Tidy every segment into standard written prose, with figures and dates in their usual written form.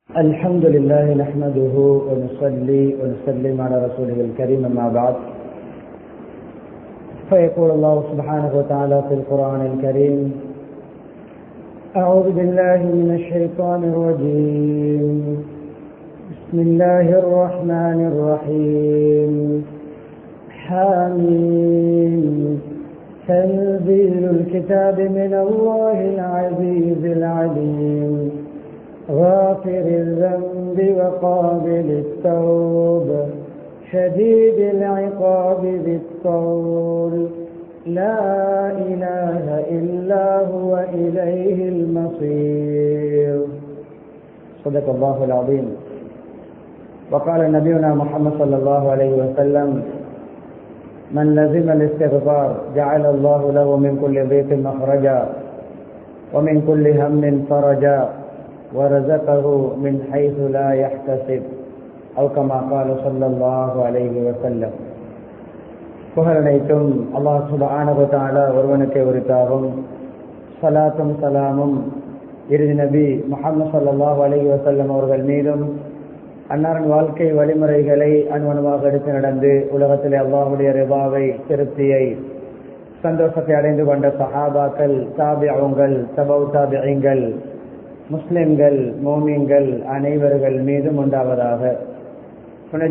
الحمد لله نحمده ونصلي ونسلم على رسوله الكريم أما بعد فيقول الله سبحانه وتعالى في القرآن الكريم أعوذ بالله من الشيطان الرجيم بسم الله الرحمن الرحيم حميم تنزيل الكتاب من الله العزيز العليم غافر الذنب وقابل التوب شديد العقاب ذي الطول لا إله إلا هو إليه المصير صدق الله العظيم. وقال نبينا محمد صلى الله عليه وسلم من لزم الاستغفار جعل الله له من كل ضيق مخرجا ومن كل هم فرجا ورزقه من حيث لا يحتسب أو كما قال صلى الله عليه وسلم. புகழனைத்தும் அல்லாஹ் சுப்ஹானஹு வ தஆலா ஒருவனுக்கே உரித்தாகும். ஸலாத்தும் ஸலாமும் இறுதி நபி முஹம்மது ஸல்லல்லாஹு அலைஹி வஸல்லம் அவர்கள் மீதும் அன்னாரின் வாழ்க்கை வழிமுறைகளை அனுமணமாக எடுத்து நடந்து உலகத்திலே அல்லாஹ்வுடைய ரிபாவை திருப்தியை சந்தோஷத்தை அடைந்து கொண்ட சஹாபாக்கள் தாபிஊன்கள் தபவு தாபிஈன்கள் முஸ்லிம்கள் மோமீன்கள் அனைவர்கள் மீதும் உண்டாவதாக.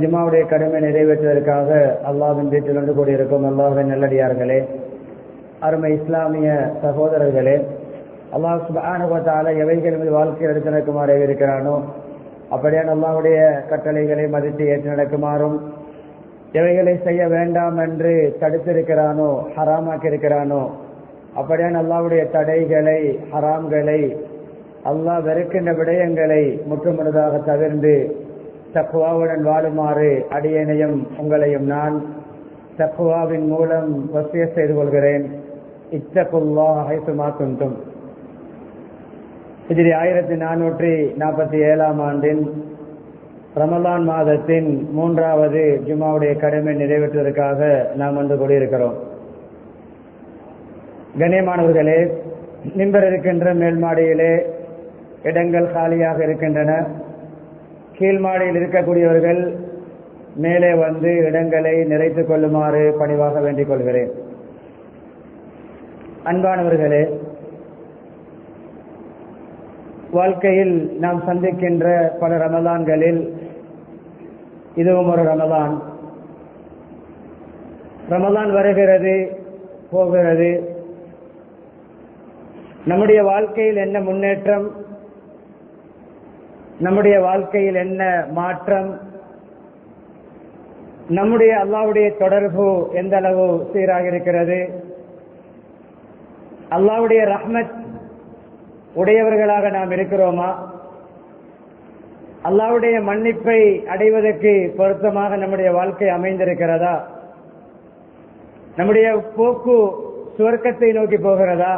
ஜும்மாவுடைய கடமை நிறைவேற்றுவதற்காக அல்லாஹ்வின் வீட்டில் ஒன்று கூடியிருக்கும் அல்லாஹ்வின் நல்லடியார்களே, அருமை இஸ்லாமிய சகோதரர்களே, அல்லாஹ் சுப்ஹானஹு வ தஆலா எவைகள் மீது வாழ்க்கையில் எடுத்து நடக்குமாறு இருக்கிறானோ அப்படியான அல்லாஹ்வுடைய கட்டளைகளை மதித்து ஏற்று நடக்குமாறும், எவைகளை செய்ய வேண்டாம் என்று தடுத்திருக்கிறானோ ஹராமாக்கி இருக்கிறானோ அப்படியான அல்லாஹ்வுடைய தடைகளை ஹராம்களை அல்லாஹ் வெறுக்கின்ற விடயங்களை முற்றுமுழுதாக தவிர்ந்து தக்வாவுடன் வாழுமாறு அடியேனையும் உங்களையும் நான் தக்வாவின் மூலம் வசியத் செய்து கொள்கிறேன். இத்தகுல்லாஹ் ஹைசுமா குன்தும். ஹிஜ்ரி 1447 ஆண்டின் ரமலான் மாதத்தின் 3வது ஜும்மாவுடைய கடமை நிறைவேற்றுவதற்காக நாம் வந்து கூடியிருக்கிறோம். கண்ணியமானவர்களே, மிம்பர் இருக்கின்ற மேல் மாடியிலே இடங்கள் காலியாக இருக்கின்றன. கீழ் மாடியில் இருக்கக்கூடியவர்கள் மேலே வந்து இடங்களை நிறைத்துக் கொள்ளுமாறு பணிவாக வேண்டிக் கொள்கிறேன். அன்பானவர்களே, வாழ்க்கையில் நாம் சந்திக்கின்ற பல ரமலான்களில் இதுவும் ஒரு ரமலான். ரமலான் வருகிறது போகிறது. நம்முடைய வாழ்க்கையில் என்ன முன்னேற்றம், நம்முடைய வாழ்க்கையில் என்ன மாற்றம், நம்முடைய அல்லாஹ்வுடைய தொடர்பு எந்த அளவு சீராக இருக்கிறது, அல்லாஹ்வுடைய ரஹ்மத் உடையவர்களாக நாம் இருக்கிறோமா, அல்லாஹ்வுடைய மன்னிப்பை அடைவதற்கு பொருத்தமாக நம்முடைய வாழ்க்கை அமைந்திருக்கிறதா, நம்முடைய போக்கு சுவர்க்கத்தை நோக்கி போகிறதா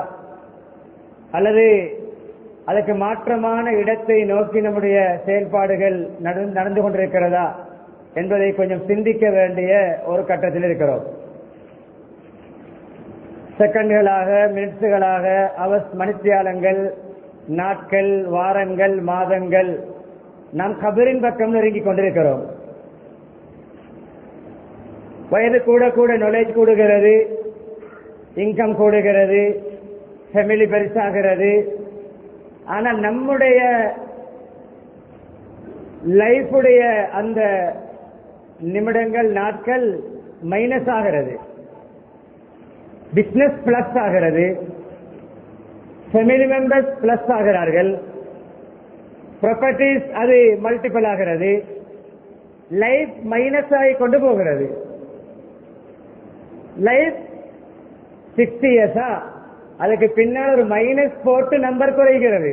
அல்லது அதற்கு மாற்றமான இடத்தை நோக்கி நம்முடைய செயல்பாடுகள் நடந்து கொண்டிருக்கிறதா என்பதை கொஞ்சம் சிந்திக்க வேண்டிய ஒரு கட்டத்தில் இருக்கிறோம். செகண்ட்களாக, மினிட்ஸுகளாக, மணித்தியாலங்கள், நாட்கள், வாரங்கள், மாதங்கள் நாம் கபரின் பக்கம் நெருங்கிக் கொண்டிருக்கிறோம். வயது கூட கூட நாலேஜ் கூடுகிறது, இன்கம் கூடுகிறது, ஃபேமிலி பெருசாகிறது. ஆனால் நம்முடைய லைஃபுடைய அந்த நிமிடங்கள், நாட்கள் மைனஸ் ஆகிறது. பிசினஸ் பிளஸ் ஆகிறது, ஃபேமிலி மெம்பர்ஸ் பிளஸ் ஆகிறார்கள், ப்ராப்பர்ட்டிஸ் அது மல்டிபிள் ஆகிறது, லைஃப் மைனஸ் ஆகி கொண்டு போகிறது. லைஃப் 60 இயர்ஸா, அதுக்கு பின்னால் ஒரு மைனஸ் போட்டு நம்பர் குறைகிறது.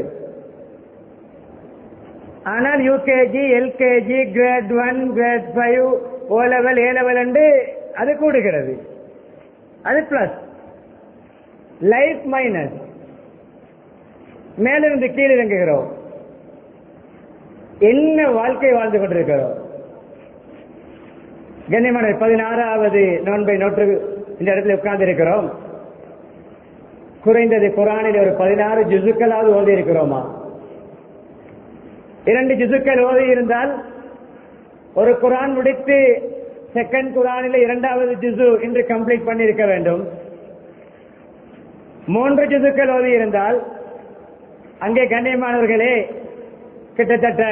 ஆனால் UKG, LKG, grade 1, grade 5, O level, A level என்று அது கூடுகிறது. அது பிளஸ். Life minus. மேலிருந்து கீழ் இறங்குகிறோம். என்ன வாழ்க்கை வாழ்ந்து கொண்டிருக்கிறோம். கண்ணியமான 16வது நோன்பை நோற்று இந்த இடத்துல உட்கார்ந்து இருக்கிறோம். குறைந்தது குர்ஆனில் ஒரு 16 ஜுசுக்களாவது ஓதி இருக்கிறோமா? 2 ஜுசுக்கள் ஓதி இருந்தால் ஒரு குரான் முடித்து செகண்ட் குரானில் 2வது ஜுசு இன்று கம்ப்ளீட் பண்ணியிருக்க வேண்டும். 3 ஜுசுக்கள் ஓதி இருந்தால் அங்கே கண்ணியமானவர்களே கிட்டத்தட்ட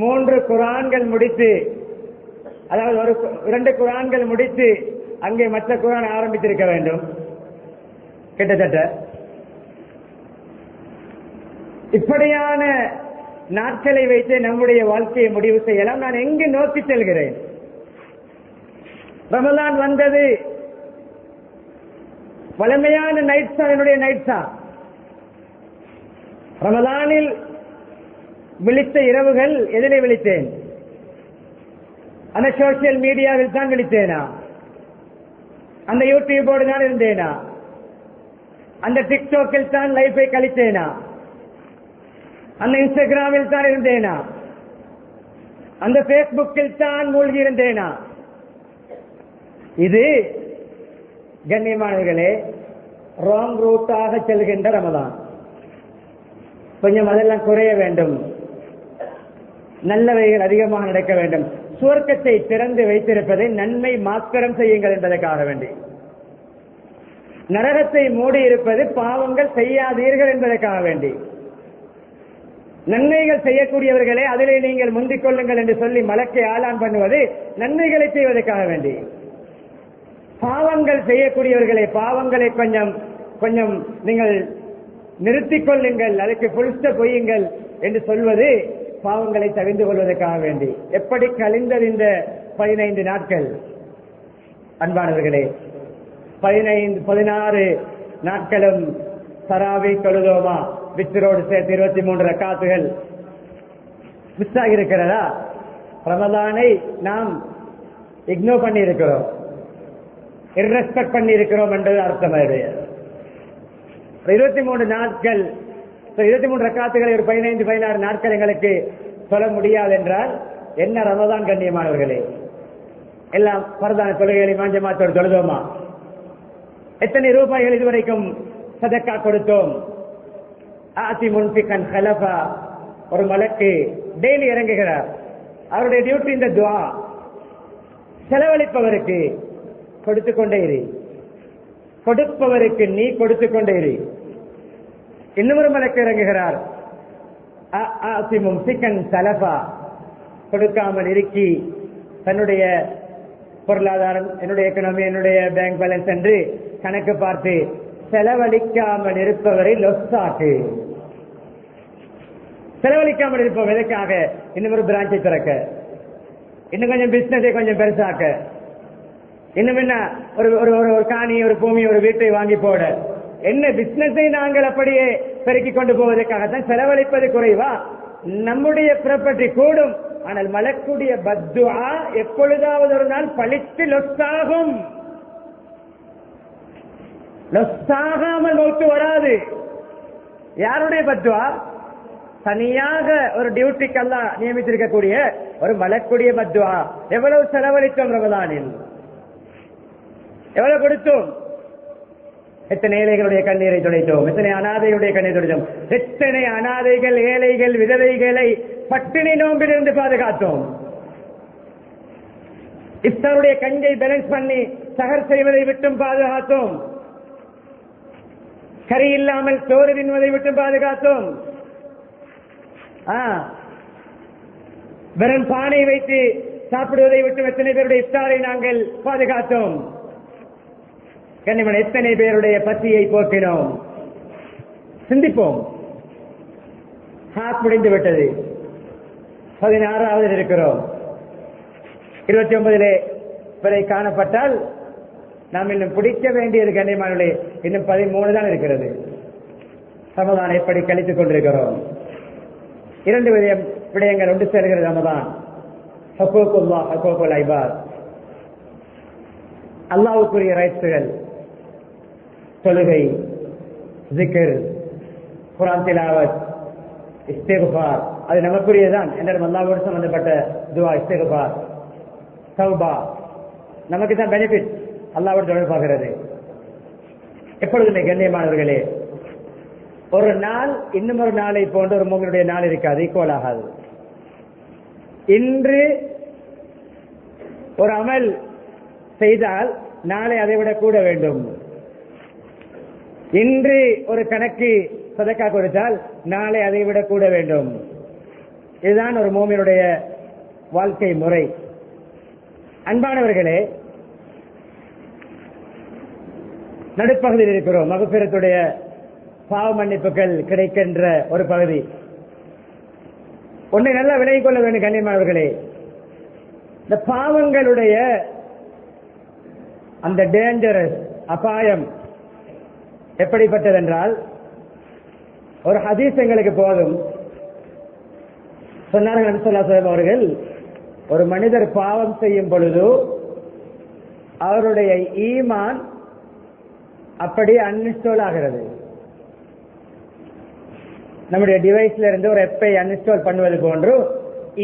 3 குரான்கள் முடித்து, அதாவது 2 குரான்கள் முடித்து அங்கே மற்ற குரான் ஆரம்பித்திருக்க வேண்டும். கிட்டத்தட்ட இப்படியான நாட்களை வைத்து நம்முடைய வாழ்க்கையை முடிவு செய்யலாம். நான் எங்கு நோக்கி செல்கிறேன்? ரமலான் வந்தது, வலிமையான நைட்ஸா என்னுடைய நைட்ஸா? ரமலானில் விழித்த இரவுகள் எதிலே விழித்தேன்? அந்த சோசியல் மீடியாவில் தான் விழித்தேனா? அந்த யூடியூபோடு தான் இருந்தேனா? அந்த டிக்டாக்கில் தான் லைஃபை கழித்தேனா? அந்த இன்ஸ்டாகிராமில் தான் இருந்தேனா? அந்த பேஸ்புக்கில் தான் மூழ்கி இருந்தேனா? இது கண்ணியமானவர்களே ராங் ரூட்டாக செல்கின்ற ரமலான். கொஞ்சம் அதெல்லாம் குறைய வேண்டும், நல்லவைகள் அதிகமாக நடக்க வேண்டும். சுவர்க்கத்தை திறந்து வைத்திருப்பதை நன்மை மாத்திரம் செய்யுங்கள் என்பதற்காக வேண்டி, நரகத்தை மூடி இருப்பது பாவங்கள் செய்யாதீர்கள் என்பதற்காக வேண்டி, நன்மைகள் செய்யக்கூடியவர்களே அதிலே நீங்கள் முந்திக் கொள்ளுங்கள் என்று சொல்லி மலக்கை ஆளான் பண்ணுவது நன்மைகளை செய்வதற்காக வேண்டி, பாவங்கள் செய்யக்கூடியவர்களே பாவங்களை கொஞ்சம் கொஞ்சம் நீங்கள் நிறுத்திக் கொள்ளுங்கள், அதுக்கு புல் ஸ்டாப் வையுங்கள் என்று சொல்வது பாவங்களை தவிர்த்து கொள்வதற்காக வேண்டி. எப்படி கழிந்தது இந்த 15 நாட்கள்? அன்பானவர்களே, 16 நாட்களும் தராவி தொழுதோமா? வித்திரோடு சேர்த்து 23 ரக்காத்துகள் மிஸ் ஆகியிருக்கிறதா? ரமலானை நாம் இக்னோர் பண்ணி இருக்கிறோம், இர்ரெஸ்பெக்ட் பண்ணி இருக்கிறோம் என்பது அர்த்தம். 23 நாட்கள், 23 ரக்காத்துகளை ஒரு 15-16 நாட்கள் எங்களுக்கு சொல்ல முடியாது என்றால் என்ன ரமதான் கண்ணியமானவர்களே? எல்லாம் பரதான தொழுகைகளை மாஞ்சமாத்தோடு தொழுதோமா? எத்தனை ரூபாய்கள் இதுவரைக்கும் சதக்கா கொடுத்தோம்? ஆதி முன்பிகன் ஹலஃபா, ஒரு மலக்கு டெய்லி இறங்குகிறார். அவருடைய டியூட்டி இந்த துஆ. செலவழிப்பவருக்கு கொடுத்துக் கொண்டே இரு, கொடுப்பவருக்கு நீ கொடுத்துக் கொண்டே இரு. இன்னொரு மலக்கு இறங்குகிறார். ஆதி முன்பிகன் சலஃபா, கொடுக்காமல் இருக்கி தன்னுடைய பொருளாதாரம், என்னுடைய எக்கனாமி, என்னுடைய பேங்க் பேலன்ஸ் என்று கணக்கு பார்த்து செலவழிக்காமல் இருப்பவரை லொஸ்ஸாக்கு. செலவழிக்காமல் இருப்பவர் எதற்காக? இன்னும் ஒரு பிரான்ச்சை திறக்க, இன்னும் கொஞ்சம் பிசினஸை கொஞ்சம் பெருசாக்க, இன்னும் என்ன ஒரு காணி, ஒரு பூமி, ஒரு வீட்டை வாங்கி போட. என்ன பிசினஸை நாங்கள் அப்படியே பெருக்கிக் கொண்டு போவதற்காகத்தான் செலவழிப்பது குறைவா? நம்முடைய ப்ராப்பர்ட்டி கூடும், ஆனால் மலக்குடைய பத்துஆ எப்பொழுதாவது ஒரு நாள் பழித்து லொஸ்ஸாகும். லொஸ்ஸாகாமல் மௌத்து வராது. யாருடைய பத்துஆ? தனியாக ஒரு டியூட்டிக்கு அல்லாஹ் நியமித்திருக்கக்கூடிய ஒரு மலக்குடைய பத்துஆ. எவ்வளவு செலவழித்தோம் ரமலானில்? எவ்வளவு கொடுத்தோம்? எத்தனை ஏழைகளுடைய கண்ணீரை துடைத்தோம், எத்தனை அனாதைகளுடைய கண்ணீரை துடைத்தோம், எத்தனை அனாதைகள், ஏழைகள், விதவைகளை பட்டினி நோம்பிலிருந்து பாதுகாத்தோம். இஃப்தாருடைய கஞ்சை பேலன்ஸ் பண்ணி சஹர் செய்வதை விட்டும் பாதுகாத்தோம். கறி இல்லாமல் சோறு தின்வதை விட்டு பாதுகாத்தோம். வெறும் பானை வைத்து சாப்பிடுவதை விட்டு எத்தனை பேருடைய இஃப்தாரை நாங்கள் பாதுகாத்தோம். கண்ணியமான எத்தனை பேருடைய பசியை போக்கினோம். சிந்திப்போம். ஹாத் முடிந்து விட்டது, 16வது இருக்கிறோம். 29 வரை காணப்பட்டால் நாம் இன்னும் பிடிக்க வேண்டியது கண்ணியமானே இன்னும் 13 தான் இருக்கிறது. ரமதான் எப்படி கழித்துக் கொண்டிருக்கிறோம்? 2 விடயங்கள் ஒன்று சேர்கிறது ரமதான். ஹுக்கூக்குல்லாஹ், ஹுக்கூக்குல் இபாத், அல்லாஹ்வுக்குரிய ரைட்ஸ்கள், தொழுகை, ஜிக்ர், குர்ஆன் திலாவத், இஸ்திக்ஃபார், அது நமக்குரியதான். என்றாலும் அல்லாஹ்வோடு சம்பந்தப்பட்ட துஆ, இஸ்திக்ஃபார், தௌபா நமக்கு தான் பெனிஃபிட். அல்லாஹ்வோடு தொடர்பாகிறது. எப்பொழுதுமே கண்ணியமானவர்களே, ஒரு நாள் இன்னும் ஒரு நாளை போன்ற ஒரு உங்களுடைய நாள் இருக்காது, ஈக்குவல் ஆகாது. இன்று ஒரு அமல் செய்தால் நாளை அதை விட கூட வேண்டும். இன்று ஒரு கணக்கு சதக்கா கொடுத்தால் நாளை அதை விட கூட வேண்டும். இதுதான் ஒரு மூமினுடைய வாழ்க்கை முறை. அன்பானவர்களே, நடுப்பகுதியில் இருக்கிறோம். மகஃபிரத்துடைய பாவ மன்னிப்புகள் கிடைக்கின்ற ஒரு பகுதி. ஒன்றை நல்லா விலகிக் கொள்ள வேண்டும் கண்ணியமானவர்களே. இந்த பாவங்களுடைய அந்த டேஞ்சரஸ் அபாயம் எப்படிப்பட்டதென்றால், ஒரு ஹதீஸ் எங்களுக்கு போதும். சொன்னார்கள் நபி ஸல்லல்லாஹு அலைஹி வஸல்லம் அவர்கள், ஒரு மனிதர் பாவம் செய்யும் பொழுது அவருடைய ஈமான் அப்படி அன்இன்ஸ்டால் ஆகிறது. நம்முடைய டிவைஸ்ல இருந்து ஒரு ஆப்பை அன்இன்ஸ்டால் பண்ணுவது போன்று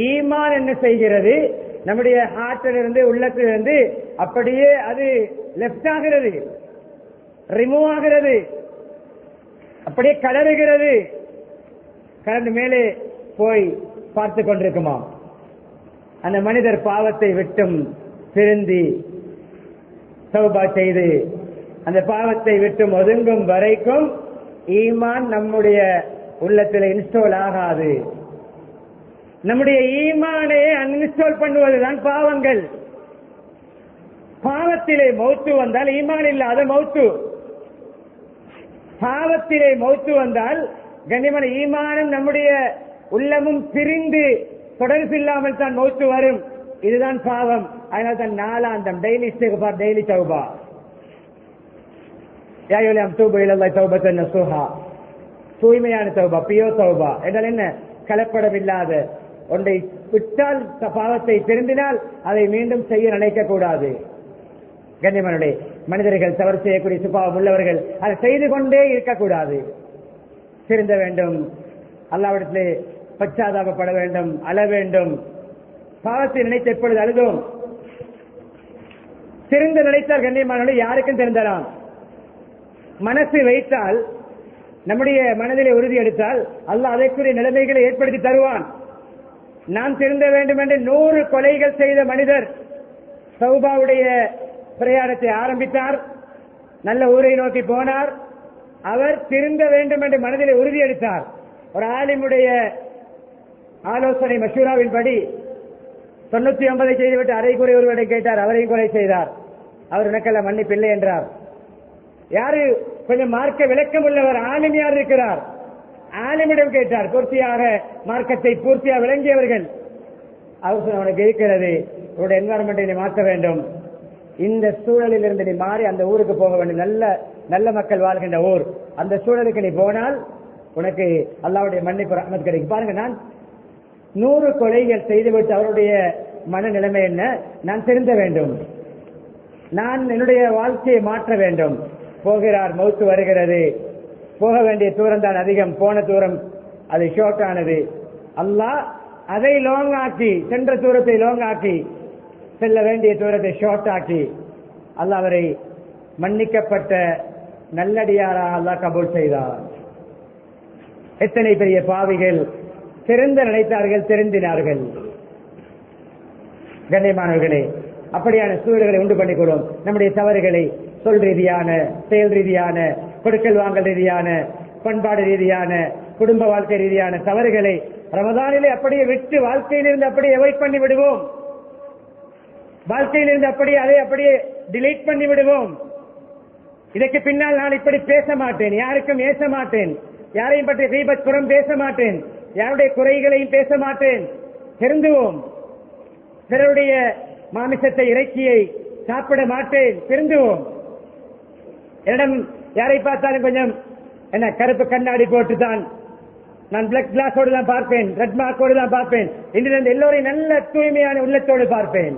ஈமான் என்ன செய்கிறது, நம்முடைய ஹார்ட்டில் இருந்து உள்ளத்திலிருந்து அப்படியே அது லெப்ட் ஆகிறது, ரிமூவ் ஆகிறது, அப்படியே கலருகிறது. கலந்து மேலே போய் பார்த்து கொண்டிருக்குமா. அந்த மனிதர் பாவத்தை விட்டும் திருந்தி தௌபா செய்து அந்த பாவத்தை விட்டும் ஒதுங்கும் வரைக்கும் ஈமான் நம்முடைய உள்ளத்தில் இன்ஸ்டால் ஆகாது. நம்முடைய ஈமானை அன்இன்ஸ்டால் பண்ணுவதுதான் பாவங்கள். பாவத்திலே மௌத்து வந்தால் ஈமான் இல்லாத மௌத்து. பாவத்திலே மௌத்து வந்தால் கண்ணியமான ஈமானும் நம்முடைய உள்ளமும் பிரிந்து தொடர்பு இல்லாமல் தான் மௌத்து வரும். இதுதான் பாவம். அதனால தான் நாலாந்தம் டெய்லி இஸ்திக்ஃபார், டெய்லி தௌபா. யா அய்யுஹல் தூபு இலல்லாஹி தௌபத்தன் நஸூஹா, தூய்மையான தௌபா, பியூர் தௌபா என்றால் என்ன? கலப்படம் இல்லாத ஒன்றை விட்டால், பாவத்தை திருந்தினால் அதை மீண்டும் செய்ய நினைக்க கூடாது. கண்ணியமானவர்களே, மனிதர்கள் தவறு செய்யக்கூடிய சுபாவம் உள்ளவர்கள் அதை செய்து கொண்டே இருக்கக்கூடாது. திருந்த வேண்டும், அல்லாஹ்விடத்திலே பச்சாதாபப்பட வேண்டும், அழ வேண்டும். பாவத்தை நினைத்து எப்பொழுது அழுதோம்? திருந்த நினைத்தால் கண்ணியமானவர்களே யாருக்கும் திருந்தலாம். மனசு வைத்தால், நம்முடைய மனதிலே உறுதி எடுத்தால் அல்லாஹ் அதற்குரிய நிலைமைகளை ஏற்படுத்தி தருவான். நாம் திருந்த வேண்டும் என்று 100 கொலைகள் செய்த மனிதர் தௌபாவுடைய பிரயாணத்தை ஆரம்பித்தார். நல்ல ஊரை நோக்கி போனார். அவர் திருந்த வேண்டும் என்று மனதிலே உறுதி எடுத்தார். ஒரு ஆலிமுடைய ஆலோசனை மஷூராவின்படி 99 செய்துவிட்டு அரைக்குறை ஒருவரை கேட்டார். அவரையும் கொலை செய்தார். அவர் எனக்கெல்லாம் மன்னிப்பில்லை என்றார். யாரு கொஞ்சம் மார்க்க விளக்கம் உள்ளவர்? ஆலிம் யார் இருக்கிறார்? ஆலிமிடம் கேட்டார். பூர்த்தியாக மார்க்கத்தை பூர்த்தியாக விளங்கியவர்கள். அவர் சொன்ன, உனக்கு இருக்கிறது, உங்களுடைய என்வாரன்மெண்டை நீ மாற்ற வேண்டும். இந்த சூழலில் இருந்து நீ மாறி அந்த ஊருக்கு போக வேண்டும். நல்ல நல்ல மக்கள் வாழ்கின்ற ஊர். அந்த சூழலுக்கு நீ போனால் உனக்கு அல்லாஹ்வுடைய மன்னிப்பு ரஹ்மத் கிடைக்கும். பாருங்க, நான் 100 கொலைகள் செய்துவிட்டு அவருடைய மனநிலைமை என்ன? நான் திருந்த வேண்டும், நான் என்னுடைய வாழ்க்கையை மாற்ற வேண்டும். போகிறார், மௌத்து வருகிறது. போக வேண்டிய தூரம் தான் அதிகம், போன தூரம் அது ஷார்ட் ஆனது. அல்லாஹ் அதை லாங் ஆக்கி, சென்ற தூரத்தை லாங் ஆக்கி, செல்ல வேண்டிய தூரத்தை ஷார்ட் ஆக்கி அல்லாஹ் அவரை மன்னிக்கப்பட்ட நல்லடியாராக அல்லாஹ் கபூல் செய்தார். எத்தனை பெரிய பாவிகள் திருந்த நினைத்தார்கள், திருந்தினார்கள். கண்ணியமானவர்களே, அப்படியான சூழல்களை உண்டு பண்ணிக்கொள்ளும். நம்முடைய தவறுகளை சொல் ரீதியான, செயல் ரீதியான, கொடுக்கல் வாங்கல் ரீதியான, பண்பாடு ரீதியான, குடும்ப வாழ்க்கை ரீதியான தவறுகளை ரமதானிலே அப்படியே விட்டு வாழ்க்கையிலிருந்து அப்படியே அவாய்ட் பண்ணி விடுவோம். வாழ்க்கையிலிருந்து அப்படியே அதை அப்படியே டிலீட் பண்ணி விடுவோம். இதற்கு பின்னால் நான் இப்படி பேச மாட்டேன், யாருக்கும் ஏச மாட்டேன், யாரையும் பற்றி கீபத் புறம் பேச மாட்டேன், யாருடைய குறைகளையும் பேச மாட்டேன். திருந்துவோம். பிறருடைய மாமிசத்தை, இறைச்சியை சாப்பிட மாட்டேன். திருந்துவோம். என்னிடம் யாரை பார்த்தாலும் கொஞ்சம் என்ன கருப்பு கண்ணாடி போட்டுதான், நான் பிளாக் கிளாஸோடு தான் பார்ப்பேன், ரெட் மார்க்கோடு தான் பார்ப்பேன். இன்றிலிருந்து எல்லோரையும் நல்ல தூய்மையான உள்ளத்தோடு பார்ப்பேன்.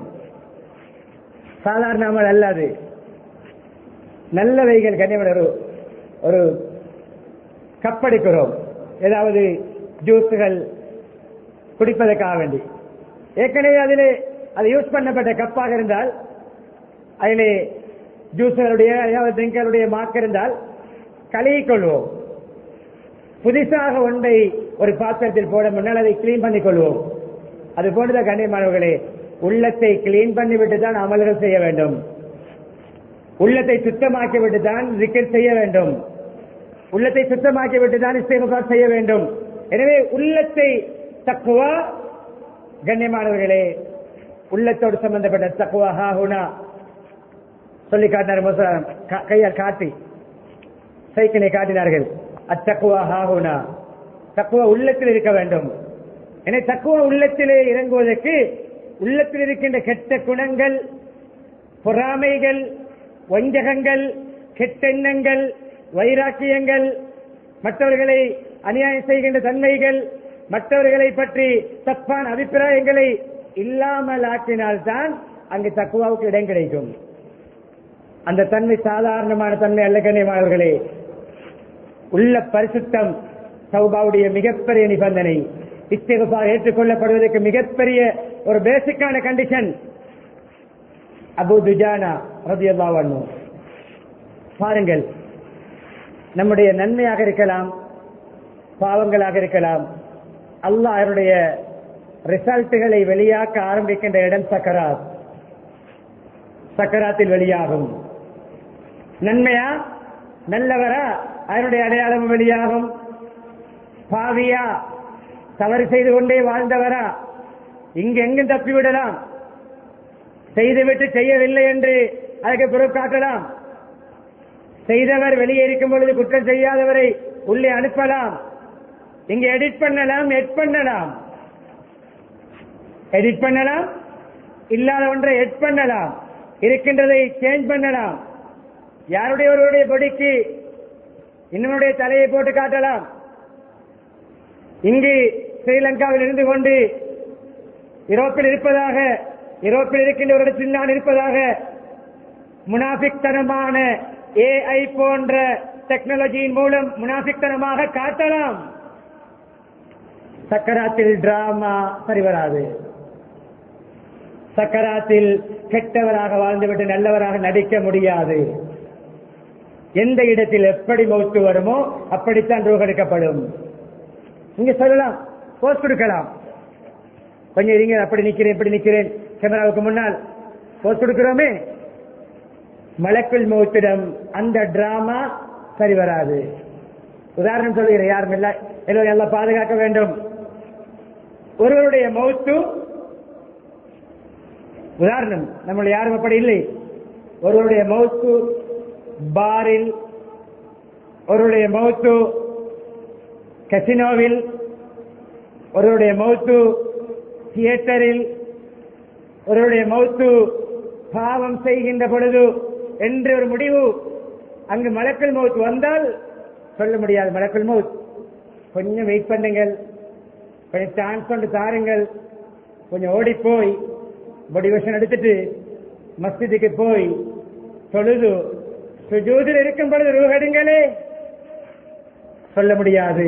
சாதாரண அமல் அல்லாது நல்லவைகள். கண்ணியமான ஒரு கப்படிக்கிறோம், ஏதாவது ஜூஸுகள் குடிப்பதற்காக வேண்டி, ஏற்கனவே அதிலே அது யூஸ் பண்ணப்பட்ட கப்பாக இருந்தால், அதிலே ஜூஸுகளுடைய ட்ரிங்கருடைய மார்க் இருந்தால் கழுவிக்கொள்வோம். புதிதாக ஒன்றை ஒரு பாத்திரத்தில் போட முன்னால் அதை கிளீன் பண்ணிக் கொள்வோம். அது போன்ற கண்ணியமானவர்களே, உள்ளத்தை கிளீன் பண்ணிவிட்டு தான் அமல்கள் செய்ய வேண்டும். உள்ளத்தை சுத்தமாக்கிவிட்டு தான் zikr செய்ய வேண்டும். உள்ளத்தை சுத்தமாக்கிவிட்டு தான் இஸ்திக்ஃபார் செய்ய வேண்டும். எனவே உள்ளத்தை தக்வா, கண்ணியமானவர்களே, உள்ளத்தோடு சம்பந்தப்பட்ட தக்வா ஹாஹுனா சொல்லி காட்டினார். கையால் காட்டி சைக்கிளை காட்டினார்கள். அத்தக்வா ஹாஹுனா, தக்வா உள்ளத்தில் இருக்க வேண்டும். எனவே தக்வா உள்ளத்திலே இறங்குவதற்கு உள்ளத்தில் இருக்கின்ற கெட்ட குணங்கள், பொறாமைகள், வஞ்சகங்கள், கெட்டெண்ணங்கள், வைராக்கியங்கள், மற்றவர்களை அநியாயம் செய்கின்ற தன்மைகள், மற்றவர்களை பற்றி தப்பான அபிப்பிராயங்களை இல்லாமல் ஆக்கினால்தான் அங்கு தக்குவாவுக்கு இடம் கிடைக்கும். அந்த தன்மை சாதாரணமான தன்மை அல்ல கண்ணியமானவர்களே. உள்ள பரிசுத்தம் தௌபாவுடைய மிகப்பெரிய நிபந்தனை. இஸ்திக்ஃபார் ஏற்றுக்கொள்ளப்படுவதற்கு மிகப்பெரிய ஒரு பேசிக்கான கண்டிஷன். அபூ துஜானா ரலியல்லாஹு அன்ஹு, பாருங்கள், நம்முடைய நன்மையாக இருக்கலாம், பாவங்களாக இருக்கலாம், அல்லாஹ் அவருடைய ரிசல்ட்டுகளை வெளியாக்க ஆரம்பிக்கின்ற இடம் சக்கராத். சக்கராத்தில் வெளியாகும். நன்மையா நல்லவரா அதனுடைய அடையாளம் வெளியாகும். பாவியா தவறு செய்து கொண்டே வாழ்ந்தவரா இங்கு எங்கும் தப்பிவிடலாம். செய்துவிட்டு செய்யவில்லை என்று அதற்கு பொருள் காட்டலாம். செய்தவர் வெளியே இருக்கும் பொழுது குற்றம் செய்யாதவரை உள்ளே அனுப்பலாம். இங்கு எடிட் பண்ணலாம், எடிட் பண்ணலாம், இல்லாத ஒன்றை எட் பண்ணலாம், இருக்கின்றதை சேஞ்ச் பண்ணலாம். யாருடைய ஒருவருடைய பொடிக்கு இன்னொருடைய தலையை போட்டு காட்டலாம். இங்கு ஸ்ரீலங்காவில் இருந்து கொண்டு யூரோப்பில் இருப்பதாக, யூரோப்பில் இருக்கின்ற ஒரு இடத்தில் நான் இருப்பதாக முனாஃபிக்தனமான AI போன்ற டெக்னாலஜியின் மூலம் முனாஃபிக்தனமாக காட்டலாம். சக்கராத்தில் டிராமா சரி வராது. சக்கராத்தில் கெட்டவராக வாழ்ந்துவிட்டு நல்லவராக நடிக்க முடியாது. எந்த இடத்தில் எப்படி மௌத்து வருமோ அப்படித்தான் ரூஹ் எடுக்கப்படும். இங்க சொல்லலாம், போஸ்ட் கொடுக்கலாம், கொஞ்சம் இருங்க, அப்படி நிக்கிறேன் இப்படி நிக்கிறேன், கேமராவுக்கு முன்னால் போஸ்ட் கொடுக்கிறோமே. மலக்குல் மௌத்திடம் அந்த டிராமா சரி வராது. உதாரணம் சொல்கிறேன், யாரும் இல்லை, எல்லோரும் எல்லாம் பாதுகாக்க வேண்டும். ஒருவருடைய மௌத்து உதாரணம், நம்மளுடைய யாரும் அப்படி இல்லை. ஒருவருடைய மௌத்து பாரில், ஒருவருடைய மௌத்து கசினோவில், ஒருவருடைய மௌத்து தியேட்டரில், ஒருவருடைய மௌத்து பாவம் செய்கின்ற பொழுது என்று ஒரு முடிவு அங்கு மலக்குல் மௌத் வந்தால் சொல்ல முடியாது. மலக்குல் மௌத் கொஞ்சம் வெயிட் பண்ணுங்கள், கொஞ்சம் சான்ஸ் கொண்டு தாருங்கள், கொஞ்சம் ஓடி போய் மோட்டிவேஷன் எடுத்துட்டு மஸ்ஜிதுக்கு போய் தொழுது சுஜூதில் இருக்கும் பொழுது ரூஹெடுங்களே சொல்ல முடியாது.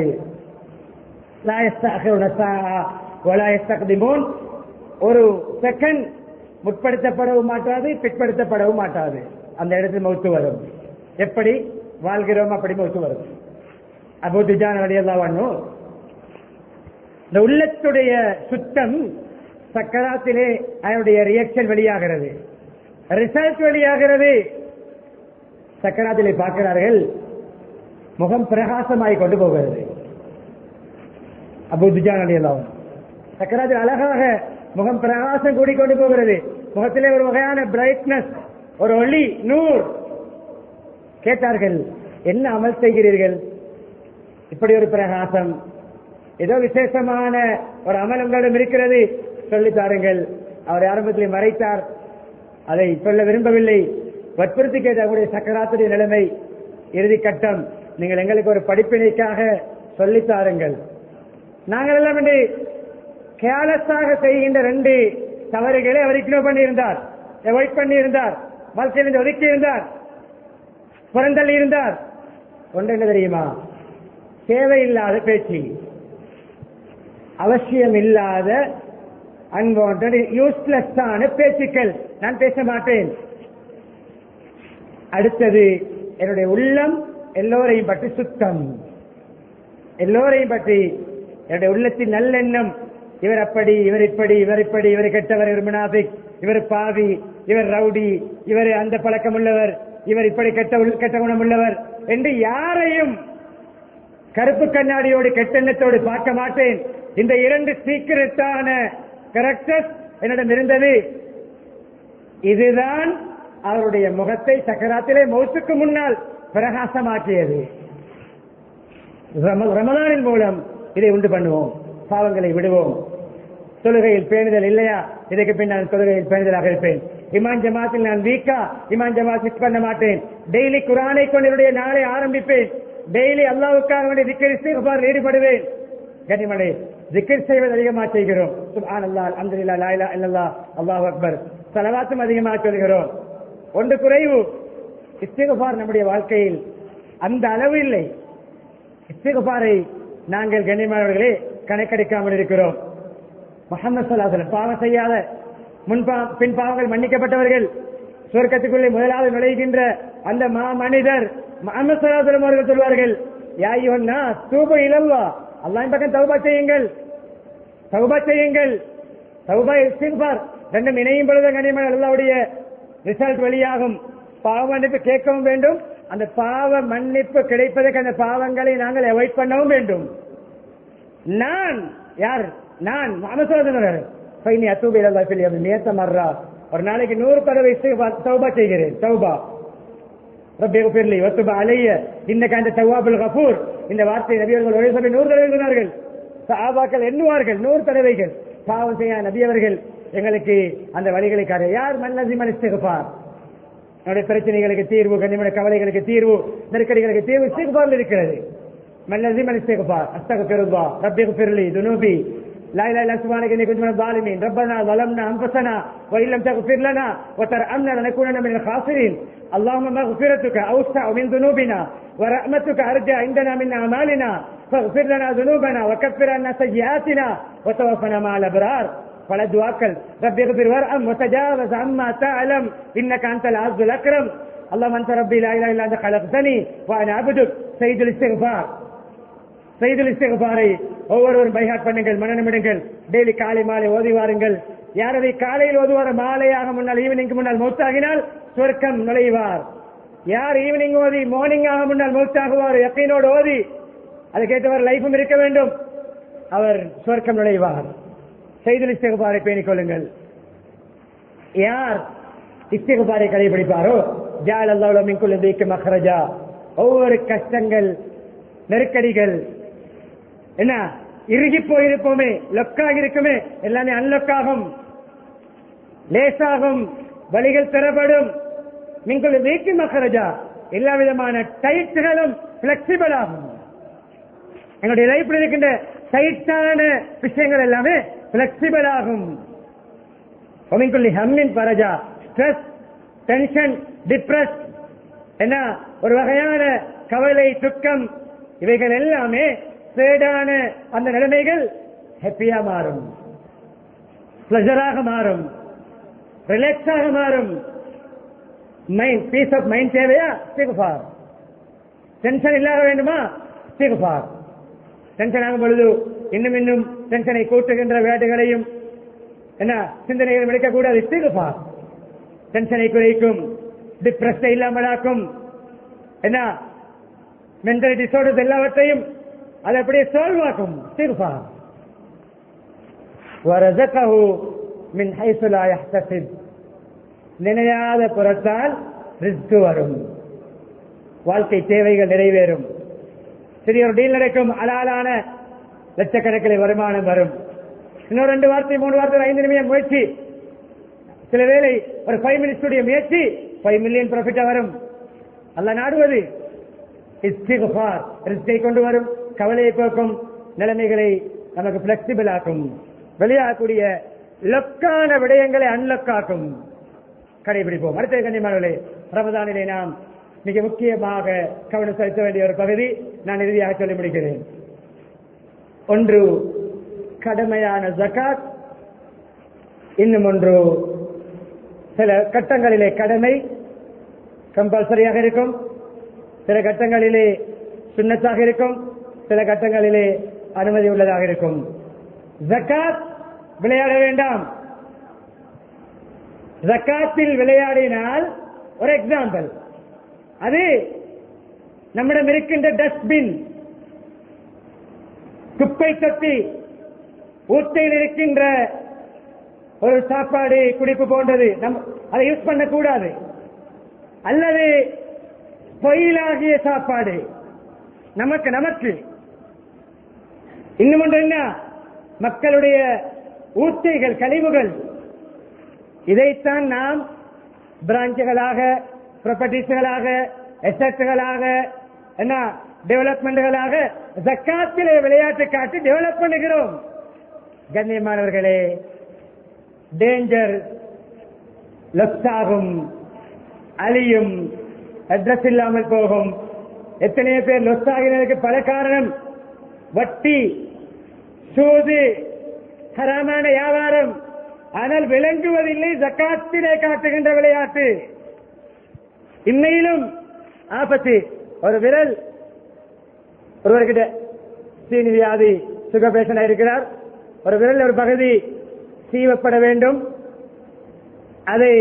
ஒரு செகண்ட் முற்படுத்தப்படவும் மாட்டாது, பிற்படுத்தப்படவும் மாட்டாது. அந்த இடத்தில் மௌத்து வரும். எப்படி வாழ்கிறோம் அப்படி மௌத்து வரும். அபூ துஜானா ரலியல்லாஹு அன்ஹு, இந்த உள்ளத்துடைய சுத்தம் சக்கராத்திலே அதனுடைய ரியாக்ஷன் வெளியாகிறது, ரிசல்ட் வெளியாகிறது. சக்கராத்திலே பார்க்கிறார்கள், முகம் பிரகாசமாய் கொண்டு போகிறது. அபூ துஜானா ரலியல்லாஹு அன்ஹு சக்கராத்தில் அழகாக முகம் பிரகாசம் கூடிக்கொண்டு போகிறது. முகத்திலே ஒரு வகையான பிரைட்னஸ், ஒரு ஒளி, நூர். கேட்டார்கள், என்ன அமல் செய்கிறீர்கள், இப்படி ஒரு பிரகாசம், ஏதோ விசேஷமான ஒரு அமல் உங்களிடம் இருக்கிறது, சொல்லித் தாருங்கள். அவர் ஆரம்பத்தில் மறைத்தார், அதை சொல்ல விரும்பவில்லை. வற்புறுத்தி கேட்ட அவருடைய சக்கராத்துடைய நிலைமை இறுதி கட்டம், நீங்கள் எங்களுக்கு ஒரு படிப்பினைக்காக சொல்லித் தாருங்கள். நாங்கள் எல்லாம் என்று கேலஸாக செய்கின்ற 2 தவறுகளை அவர் இக்னோர் பண்ணியிருந்தார், அவாய்ட் பண்ணியிருந்தார், வாழ்க்கையிலிருந்து ஒதுக்கி இருந்தார், புறந்தள்ளி இருந்தார். ஒன்று என்ன தெரியுமா? தேவையில்லாத பேச்சு, அவசியம் இல்லாத அன்வான்ட் யூஸ்லெஸ்ஸான பேச்சுக்கள். நான் பேச மாட்டேன். அடுத்தது, என்னுடைய உள்ளம் எல்லோரையும் பற்றி சுத்தம், எல்லோரையும் பற்றி என்னுடைய உள்ளத்தின் நல்லெண்ணம் இவர் அப்படி, இவர் இப்படி, இவர் இப்படி, இவர் கெட்டவர், இவர் முனாஃபிக், இவர் பாவி, இவர் ரவுடி, இவர் அந்த பழக்கம் உள்ளவர், இவர் இப்படி கெட்ட குணம் உள்ளவர் என்று யாரையும் கருப்பு கண்ணாடியோடு கெட்டெண்ணத்தோடு பார்க்க மாட்டேன். இந்த 2 சீக்கிரட்டான கேரக்டர்ஸ் என்னிடம் இருந்தது. இதுதான் அவருடைய முகத்தை சக்கராத்திலே மௌத்துக்கு முன்னால் பிரகாசமாக்கியது. ரமலானின் மூலம் இதை உண்டு பண்ணுவோம், பாவங்களை விடுவோம். தொழுகையில் பேணுதல் இல்லையா? இதற்கு பின் நான் தொழுகையில் பேணுதலாக இருப்பேன். இமான் ஜமாத்தில் நான் வீக்கா, இமான் ஜமாத் மிஸ் பண்ண மாட்டேன். டெய்லி குர்ஆனை கொண்டு என்னுடைய நாளை ஆரம்பிப்பேன். டெய்லி அல்லாஹ்வுக்காக வேண்டிய திக்ர் இஸ்திக்பாரில் ஈடுபடுவேன். கனிமணி திக்ர் செய்வது அதிகமாக செய்கிறோம். சுப்ஹானல்லாஹ், அல்ஹம்துலில்லாஹ், லா இலாஹா இல்லல்லாஹ், அல்லாஹு அக்பர். ஸலவாத்தும் அதிகமாக சொல்கிறோம். ஒன்று குறைவு, இஸ்திக்பார் நம்முடைய வாழ்க்கையில் அந்த அளவு இல்லை. இஸ்திக்பாரை நாங்கள் கண்ணியமானவர்களே கணக்கெடுக்காமல் இருக்கிறோம். முஹம்மது ஸல்லல்லாஹு அலைஹி வஸல்லம் பாவம் செய்யாத, பின் பாவங்கள் மன்னிக்கப்பட்டவர்கள், சுவர்க்கத்துக்குள்ளே முதலாவது நுழைகின்ற அந்த மனிதர் முஹம்மது ஸல்லல்லாஹு அலைஹி வஸல்லம் அவர்கள் சொல்வார்கள், யா அய்யுஹன் நாஸ் தூபு இலல்லாஹ், அல்லாஹ்வின் பக்கம் தௌபா செய்யுங்கள், தௌபா செய்யுங்கள். தௌபா இஸ்திக்பார் ரெண்டும் இணையும் பொழுது கண்ணியமான அல்லாஹ்வுடைய ரிசல்ட் வெளியாகும். பாவ மன்னிப்பு கேட்கவும் வேண்டும், அந்த பாவ மன்னிப்பு கிடைப்பதற்கு அந்த பாவங்களை நாங்கள் அவாய்ட் பண்ணவும் வேண்டும். நான் யார்? நான் முஹம்மது ஸல்லல்லாஹு அலைஹி வஸல்லம் அத்தூபு இலல்லாஹ் ஃபில் யௌமி மியத்த மர்ரா, ஒரு நாளைக்கு 100 தடவை தௌபா செய்கிறேன். தௌபா ரப்பி இக்ஃபிர்லி வதுப் அலைய இன்னக அன்த தவ்வாபுல் கஃபூர். இந்த வார்த்தை நபி அவர்கள் ஒரு சபை 100 தடவை சொன்னார்கள். சஹாபாக்கள் எண்ணுவார்கள் 100 தடவைகள். பாவம் செய்ய நபி அவர்கள் எங்களுக்கு அந்த வழிகளை காட்ட. யார் மல்லஸிமல் இஸ்திக்பார், நம்முடைய பிரச்சனைகளுக்கு தீர்வு, கண்ணியமான கவலைகளுக்கு தீர்வு, நெருக்கடிகளுக்கு தீர்வு இஸ்திக்பாரில் இருக்கிறது. மல்லஸிமல் இஸ்திக்பார், அஸ்தக்ஃபிருல்லாஹ் ரப்பி இக்ஃபிர்லி துனூபி, لا إله إلا سبحانك إني كنت من الظالمين ربنا ظلمنا أنفسنا وإن لم تغفر لنا وترحمنا لنكونن من الخاسرين اللهم مغفرتك أوسع من ذنوبنا ورحمتك أرجى عندنا من أعمالنا فاغفر لنا ذنوبنا وكفر عنا سيئاتنا وتوفنا مع الأبرار. பல துஆக்கள், ரப்பி இக்ஃபிர் வர்ஹம் வதஜாவஸ் அம்மா தஅலம் இன்னக அன்தல் அஸ்ஸுல் அக்ரம் اللهم انت ربي لا اله الا انت خلقتني وانا عبدك. சையதுல் இஸ்திக்பார், சையதுல் இஸ்திக்பாரை ஒவ்வொருவரும் பைஹாட் பண்ணுங்கள், மனனமிடுங்கள். டெய்லி காலை மாலை ஓதி வாருங்கள். யார் அதை காலையில் ஓதுவார், மாலையாக முன்னால் ஈவினிங்க்கு முன்னால் மௌத்தாகினால் சொர்க்கம் நுழைவார். யார் ஈவினிங் ஓதி மார்னிங் ஆக முன்னால் மௌத்தாகுவார், யக்கீனோடு ஓதி அதுக்கேற்றவர் லைஃபும் இருக்க வேண்டும், அவர் சொர்க்கம் நுழைவார். சையதுல் இஸ்திக்பாரை பேணிக் கொள்ளுங்கள். யார் இஸ்திக்பாரை கடைபிடிப்பாரோ ஜஅலல்லாஹு லஹு மின் குல்லி தீக்கின் மக்ரஜா, ஒவ்வொரு கஷ்டங்கள் நெருக்கடிகள் என்ன இறுகி போயிருப்போமே, லொக்காக இருக்குமே, எல்லாமே அன்லொக்காகும், லேசாகும், வழிகள் பெறப்படும். மின் வீக்கின் மக்ரஜா, எல்லா விதமான டைட்களும் பிளெக்சிபிள் ஆகும். எங்களுடைய லைஃப்ல இருக்கின்ற டைட்டான விஷயங்கள் எல்லாமே பிளெக்சிபிள் ஆகும். ஹம்மின் பரஜா, ஸ்ட்ரெஸ், டென்ஷன், டிப்ரெஸ், என்ன ஒரு வகையான கவலை, துக்கம், இவைகள் எல்லாமே சேடான அந்த நிலைமைகள் ஹாப்பியா மாறும், பிளஷராக மாறும், ரிலாக்ஸாக மாறும். மைண்ட், பீஸ் ஆஃப் மைண்ட் தேவையா? இஸ்திக்பார். டென்ஷன் இல்லாத வேண்டுமா? இஸ்திக்பார். டென்ஷன் ஆகும் பொழுது இன்னும் இன்னும் டென்ஷனை கூட்டுகின்ற வேடுகளையும் என்ன சிந்தனைகள் எடுக்கக்கூடாது. இஸ்திக்பார் டென்ஷனை குறைக்கும், டிப்ரெஸ்ஸை இல்லாமலாக்கும், என்ன மென்டல் டிசார்டர்ஸ் எல்லாவற்றையும் அதை அப்படியே சால்வ் ஆக்கும். இஸ்திக்பார். வரஸகஹு மின் ஹைஸு லா யஹ்தஸிப், நினையாத புறத்தால் ரிஸ்க் வரும், வாழ்க்கை தேவைகள் நிறைவேறும். சிறிய ஒரு டீல் நடக்கும், அலாலான லட்சக்கணக்கில் வருமானம் வரும். இன்னும் 2 வார்த்தை 3 வார்த்தை 5 நிமிடம் முயற்சி, சில வேளை ஒரு 5 மினிட்ஸ் முயற்சி 5 மில்லியன் ப்ராஃபிட்டா வரும். அல்லாஹ் நாடுவது இஸ்திக்பார் ரிஸ்கை கொண்டு வரும், கவலையை போக்கும், நிலைமைகளை நமக்கு பிளெக்சிபிள் ஆக்கும், வெளியாகக்கூடிய லொக்கான விடயங்களை அன்லொக்காக்கும். கடைபிடிப்போம். அடுத்த கண்ணியமானவர்களே, ரமதானிலே நாம் மிக முக்கியமாக கவனம் செலுத்த வேண்டிய ஒரு பகுதி நான் இறுதியாக சொல்லி முடிக்கிறேன். ஒன்று கடமையான ஜகாத், இன்னும் ஒன்று சில கட்டங்களிலே கடமை கம்பல்சரியாக இருக்கும், சில கட்டங்களிலே சுன்னத்தாக இருக்கும், சில கட்டங்களிலே அனுமதி உள்ளதாக இருக்கும். ஜகாத் விளையாட வேண்டாம். ஜகாத்தில் விளையாடினால் ஒரு எக்ஸாம்பிள், அது நம்மிடம் இருக்கின்ற டஸ்ட்பின், குப்பை தொட்டி, ஊட்டையில் இருக்கின்ற ஒரு சாப்பாடு குடிப்பு போன்றது, அதை யூஸ் பண்ணக்கூடாது. அல்லது பொயிலாகிய சாப்பாடு நமக்கு இன்னும் ஒன்று என்ன, மக்களுடைய ஊட்டைகள், கழிவுகள், இதைத்தான் நாம் பிரான்ச்சுகளாக, ப்ராப்பர்ட்டிஸ்களாக, எசட்களாக, என்ன டெவலப்மெண்ட்களாக ஜக்காத்திலே விளையாட்டு காட்டி டெவலப் பண்ணுகிறோம். கண்ணியமானவர்களே, டேஞ்சர், லொஸ் ஆகும், அழியும், அட்ரஸ் இல்லாமல் போகும். எத்தனையோ பேர் லொஸ் ஆகிறதுக்கு பல காரணம். வட்டி, சூது, ஹராமான வியாபாரம். ஆனால் விளங்குவதில்லை ஜக்காத்திலே காட்டுகின்ற விளையாட்டு. இன்னையிலும் ஆபத்து. ஒரு விரல், ஒருவர்கிட்ட சீனி வியாதி, சுகர் பேஷண்ட் இருக்கிறார். ஒரு விரல் ஒரு பகுதி சீவப்பட வேண்டும், அதை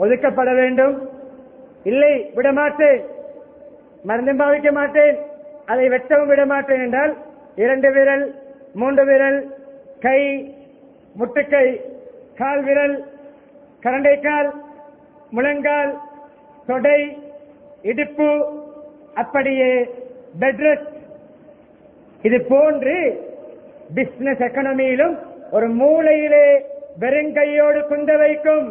ஒதுக்கப்பட வேண்டும். இல்லை, விடமாட்டேன், மருந்தும் பாவிக்க மாட்டேன், அதை வெட்டவும் விட மாட்டேன் என்றால் 2 விரல், 3 விரல், கை, முட்டுக்கை, கால் விரல், கரண்டைக்கால், முழங்கால், தொடை, இடுப்பு, அப்படியே பெட் ரெஸ்ட். இது போன்று பிசினஸ் எக்கனாமியிலும் ஒரு மூலையிலே வெறுங்கையோடு குந்த வைக்கும்.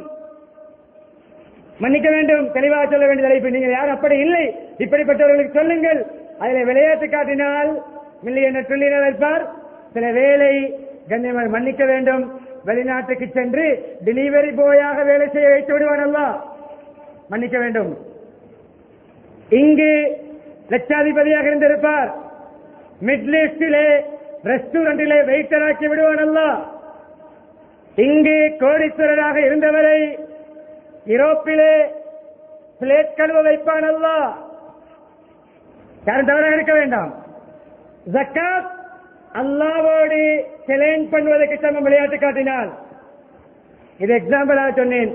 மன்னிக்க வேண்டும், தெளிவாக சொல்ல வேண்டிய தலைப்பு. நீங்கள் யாரும் அப்படி இல்லை, இப்படிப்பட்டவர்களுக்கு சொல்லுங்கள். அதில் விளையாட்டு காட்டினால் மில்லியனர் ட்ரில்லியனர் வைப்பார். சில வேலை கண்ணியமாக மன்னிக்க வேண்டும், வெளிநாட்டுக்கு சென்று டெலிவரி பாயாக வேலை செய்ய வைத்து விடுவான் அல்லாஹ். மன்னிக்க வேண்டும். இங்கு லட்சாதிபதியாக இருந்திருப்பார், மிடில் ஈஸ்டிலே ரெஸ்டாரண்டிலே வெயிட்டராக்கி விடுவான் அல்லாஹ். இங்கு கோடீஸ்வரராக இருந்தவரை யூரோப்பிலே பிளேட் கழுவ வைப்பான் அல்லாஹ். யாரும் தவறாக இருக்க வேண்டாம். ஜக்காத் அல்லாஹ்வோடு சேலஞ்ச் பண்ணுவதற்கு சமம் விளையாட்டு காட்டினால். இது எக்ஸாம்பிளாக சொன்னேன்.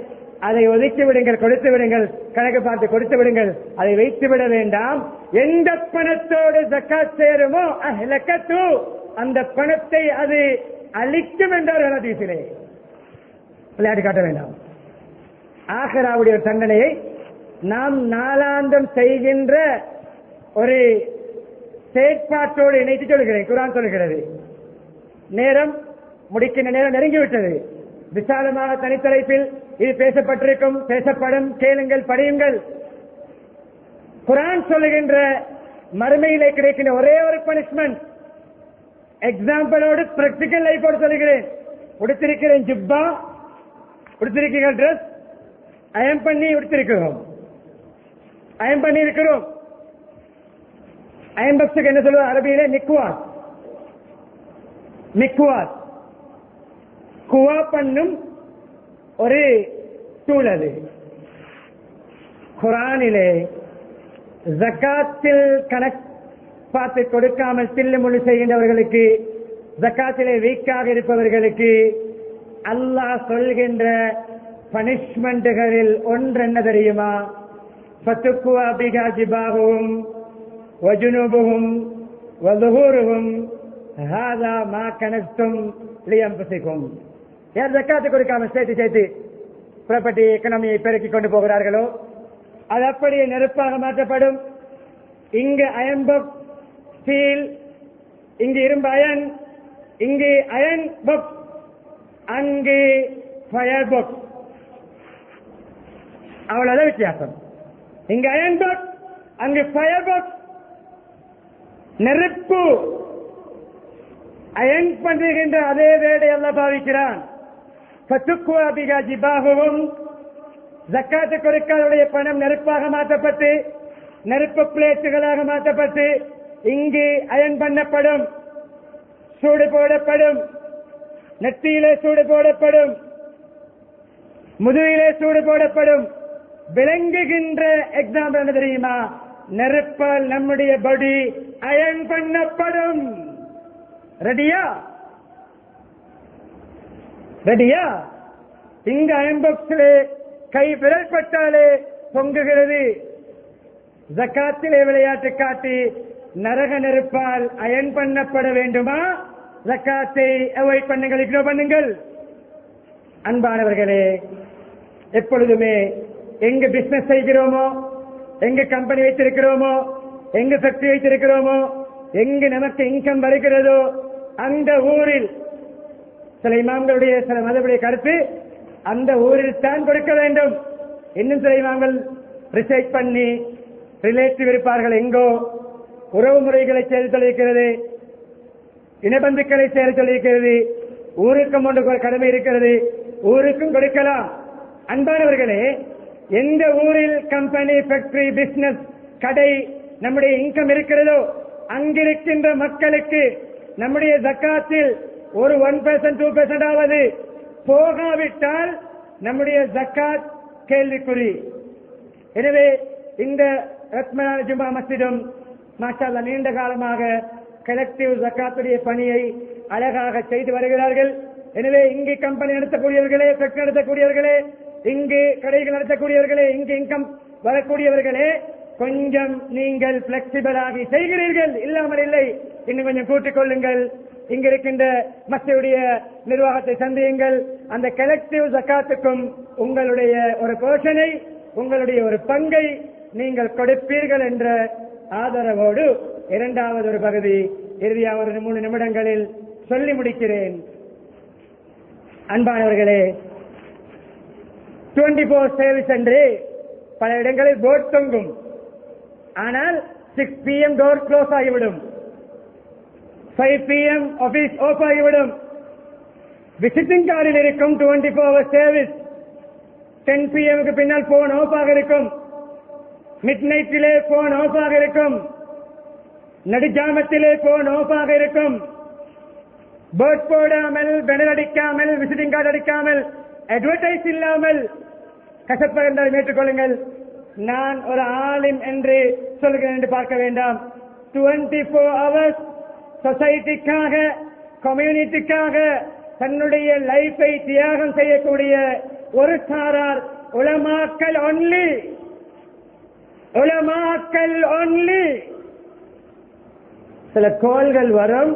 அதை ஒதுக்கி விடுங்கள், கொடுத்து விடுங்கள், கணக்கு பார்த்து கொடுத்து விடுங்கள், அதை வைத்து விட வேண்டாம். எந்த பணத்தோடு ஜக்காத் சேருமோ அஹ்லகத்து, அந்த பணத்தை அது அழிக்கும் என்றார் ஹதீஸிலே. விளையாட்டு காட்ட வேண்டாம். ஆகிராவுடைய தண்டனையை நாம் நாளாந்தம் செய்கின்ற ஒரு செயற்பாட்டோடு இணைத்து சொல்கிறேன். குர்ஆன் சொல்கிறது. நேரம் முடிக்கின்ற நேரம் நெருங்கிவிட்டது. விசாலமாக தனித்தலைப்பில் இது பேசப்பட்டிருக்கும், பேசப்படும். கேளுங்கள், படியுங்கள். குர்ஆன் சொல்லுகின்ற மறுமையிலே கிடைக்கின்ற ஒரே ஒரு பனிஷ்மெண்ட், எக்ஸாம்பிளோடு பிராக்டிகல் லைஃபோடு சொல்லுகிறேன். உடுத்திருக்கிறேன் ஜிப்பா, உடுத்திருக்கிற டிரெஸ் அயம் பண்ணி உடுத்திருக்கிறோம், அயம் பண்ணி இருக்கிறோம். அயம் பக்ஸுக்கு என்ன சொல்லுவோம் அரபியிலே? மிக்வாஸ். மிக்வாஸ் குவா பண்ணும் ஒரு டூல். அது குர்ஆனிலே ஜக்காத்தில் கணக்கு பார்த்து கொடுக்காமல் தில்லு முழு செய்கின்றவர்களுக்கு, ஜக்காத்திலே வீக்காக இருப்பவர்களுக்கு அல்லாஹ் சொல்கின்ற பனிஷ்மெண்ட்டுகளில் ஒன்று என்ன தெரியுமா? ஃபத்துக்குவா பிகா ஜிபாஹும் வஜுனுபுஹும் வதுஹூருஹும் ஹாதா மா கனஸ்தும் லியன்ஃபுசிக்கும். யார் ஜக்காத்து கொடுக்காமல் சேர்த்து ப்ராப்பர்ட்டி எக்கனாமியை பெருக்கிக் கொண்டு போகிறார்களோ அது அப்படியே நெருப்பாக மாற்றப்படும். இங்கு அயன் பாக்ஸ் ஸ்டீல், இங்கு இரும்பு அயன், இங்கு அயன் பாக்ஸ், அங்கு ஃபயர் பாக்ஸ். அவ்வளவுதான் வித்தியாசம். இங்கு அயன் பாக்ஸ், அங்கு ஃபயர் பாக்ஸ். நெருப்பு அயன் பண்ணுகின்ற அதே வேடை அல்லாஹ் பாவிக்கிறான். ஃபத்துக்குவா பிகா ஜிபாஹும், ஜக்காத்து கொடுக்காதவருடைய பணம் நெருப்பாக மாற்றப்பட்டு, நெருப்பு பிளேட்டுகளாக மாற்றப்பட்டு இங்கு அயன் பண்ணப்படும், சூடு போடப்படும், நெத்தியிலே சூடு போடப்படும், முதுகிலே சூடு போடப்படும். விளங்குகின்ற எக்ஸாம்பிள் என்ன தெரியுமா? நெருப்பால் நம்முடைய பாடி அயன் பண்ணப்படும். ரெடியா? ரெடியா? இங்க அயன்பாக்ஸிலே கை விரல் பட்டாலே பொங்குகிறது. ஜக்காத்திலே விளையாட்டு காட்டி நரக நெருப்பால் அயன் பண்ணப்பட வேண்டுமா? ஜக்காத்தை அவாய்ட் பண்ணுங்கள், இக்னோர் பண்ணுங்கள். அன்பானவர்களே, எப்பொழுதுமே எங்க பிசினஸ் செய்கிறோமோ, எங்க கம்பெனி வைத்திருக்கிறோமோ, எங்க ஃபேக்டரி வைத்திருக்கிறோமோ, எங்கு நமக்கு இன்கம் வருகிறதோ அந்த ஊரில் சில இமாம்களுடைய சில மதவுடைய கருத்து அந்த ஊரில் தான் கொடுக்க வேண்டும். இன்னும் சில இமாம்கள் ரிசர்ச் பண்ணி ரிலேட்டிவ் இருப்பார்கள், எங்கோ உறவு முறைகளை செய்து சொல்லியிருக்கிறது, இனபந்துக்களை செய்து சொல்லியிருக்கிறது, ஊருக்கும் ஒன்று கடமை இருக்கிறது, ஊருக்கும் கொடுக்கலாம். அன்பானவர்களே, எந்த ஊரில் கம்பெனி ஃபேக்டரி பிசினஸ் கடை நம்முடைய இன்கம் இருக்கிறதோ அங்கிருக்கின்ற மக்களுக்கு நம்முடைய ஜக்காத்தில் ஒரு 1% 2% ஆவது போகாவிட்டால் நம்முடைய ஜக்காத் கேள்விக்குறி. எனவே இந்த ரத்மனான ஜும்மா மஸ்ஜிதும் மாஷா அல்லாஹ் நீண்ட காலமாக கலெக்டிவ் ஜக்காத்துடைய பணியை அழகாக செய்து வருகிறார்கள். எனவே இங்கு கம்பெனி நடத்தக்கூடியவர்களே, ஃபேக்டரி நடத்தக்கூடியவர்களே, இங்கு கடைகள் நடத்தக்கூடியவர்களே, இங்கு இன்கம் வரக்கூடியவர்களே, கொஞ்சம் நீங்கள் பிளெக்சிபிள் ஆகி செய்கிறீர்கள், இல்லாமல் இல்லை. இன்னும் கொஞ்சம் கூட்டிக் கொள்ளுங்கள். இங்க இருக்கின்ற மஸ்ஜிதுடைய நிர்வாகத்தை சந்தியுங்கள். அந்த கலெக்டிவ் ஜக்காத்துக்கும் உங்களுடைய ஒரு போர்ஷனை, உங்களுடைய ஒரு பங்கை நீங்கள் கொடுப்பீர்கள் என்ற ஆதரவோடு இரண்டாவது ஒரு பகுதி இறுதியாக ஒரு 3 நிமிடங்களில் சொல்லி முடிக்கிறேன். அன்பானவர்களே, 24 சர்வீஸ் என்று பல இடங்களில் போர்ட் தொங்கும். ஆனால் 6 PM டோர் க்ளோஸ் ஆகிவிடும், 5 PM ஆபீஸ் ஆஃப் ஆகிவிடும். விசிட்டிங் கார்டில் இருக்கும் 24 சர்வீஸ். 10 PM பின்னால் போன் ஆஃப் ஆக இருக்கும், மிட் நைட்டிலே போன் ஆஃப் ஆக இருக்கும், நடுஜாமத்திலே போன் ஆஃப் ஆக இருக்கும். போர்ட் போடாமல், பெனர் அடிக்காமல், விசிட்டிங் கார்டு அடிக்காமல், அட்வர்டைஸ் இல்லாமல் கசப்பாக இருந்தால் ஏற்றுக்கொள்ளுங்கள். நான் ஒரு ஆலிம் என்று சொல்கிறேன் என்று பார்க்க வேண்டாம். 24 hours சொசைட்டிக்காக, கம்யூனிட்டிக்காக தன்னுடைய லைஃபை தியாகம் செய்யக்கூடிய ஒரு சாரார் உலமாக்கள் ஒன்லி, உலமாக்கள் ஒன்லி. சில கோல்கள் வரும்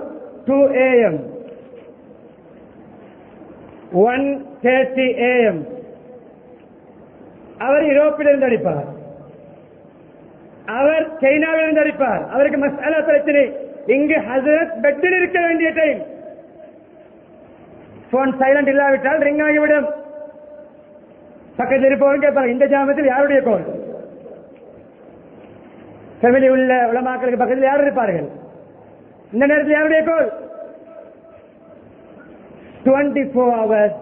2 AM, 1:30 AM. அவர் யூரோப்பிலிருந்து அடிப்பார், அவர் சைனாவிலிருந்து அடிப்பார். அவருக்கு மசாலா பிரச்சனை. இங்கு ஹசரத் பெட்டில் இருக்க வேண்டிய டைம். போன் சைலண்ட் இல்லாவிட்டால் ரிங் ஆகிவிடும். பக்கத்தில் இருப்பவன் கேட்பார், இந்த ஜாமத்தில் யாருடைய கோல்? ஃபேமிலி உள்ள உலமாக்களுக்கு பக்கத்தில் யார் இருப்பார்கள்? இந்த நேரத்தில் யாருடைய கோல்? 24 hours